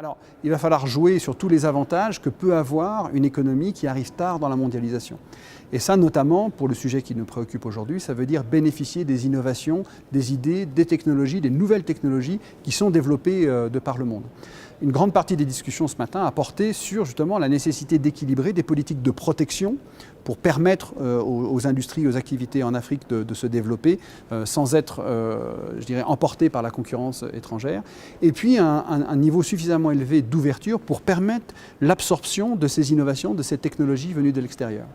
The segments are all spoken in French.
Alors, il va falloir jouer sur tous les avantages que peut avoir une économie qui arrive tard dans la mondialisation. Et ça, notamment, pour le sujet qui nous préoccupe aujourd'hui, ça veut dire bénéficier des innovations, des idées, des technologies, des nouvelles technologies qui sont développées de par le monde. Une grande partie des discussions ce matin a porté sur justement la nécessité d'équilibrer des politiques de protection pour permettre aux industries, aux activités en Afrique de se développer sans être, je dirais, emportées par la concurrence étrangère. Et puis un niveau suffisamment élevé d'ouverture pour permettre l'absorption de ces innovations, de ces technologies venues de l'extérieur.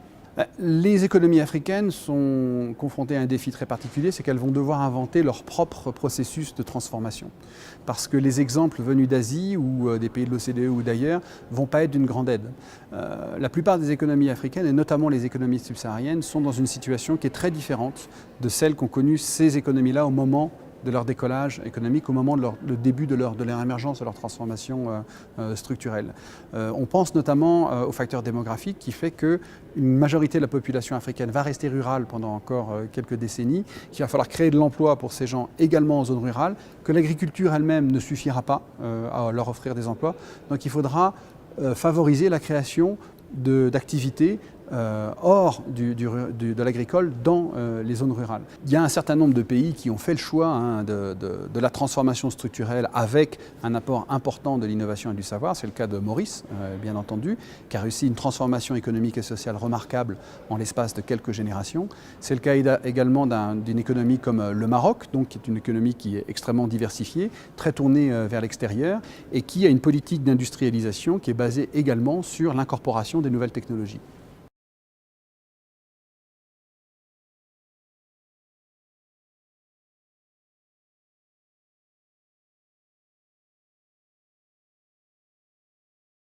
Les économies africaines sont confrontées à un défi très particulier, c'est qu'elles vont devoir inventer leur propre processus de transformation. Parce que les exemples venus d'Asie ou des pays de l'OCDE ou d'ailleurs ne vont pas être d'une grande aide. La plupart des économies africaines, et notamment les économies subsahariennes, sont dans une situation qui est très différente de celle qu'ont connue ces économies-là au moment de leur décollage économique, au moment de le début de leur émergence, de leur transformation structurelle. On pense notamment au facteur démographique qui fait qu'une majorité de la population africaine va rester rurale pendant encore quelques décennies, qu'il va falloir créer de l'emploi pour ces gens également en zone rurale, que l'agriculture elle-même ne suffira pas à leur offrir des emplois. Donc il faudra favoriser la création d'activités hors de l'agricole dans les zones rurales. Il y a un certain nombre de pays qui ont fait le choix de la transformation structurelle avec un apport important de l'innovation et du savoir. C'est le cas de Maurice, bien entendu, qui a réussi une transformation économique et sociale remarquable en l'espace de quelques générations. C'est le cas également d'une économie comme le Maroc, donc, qui est une économie qui est extrêmement diversifiée, très tournée vers l'extérieur et qui a une politique d'industrialisation qui est basée également sur l'incorporation des nouvelles technologies.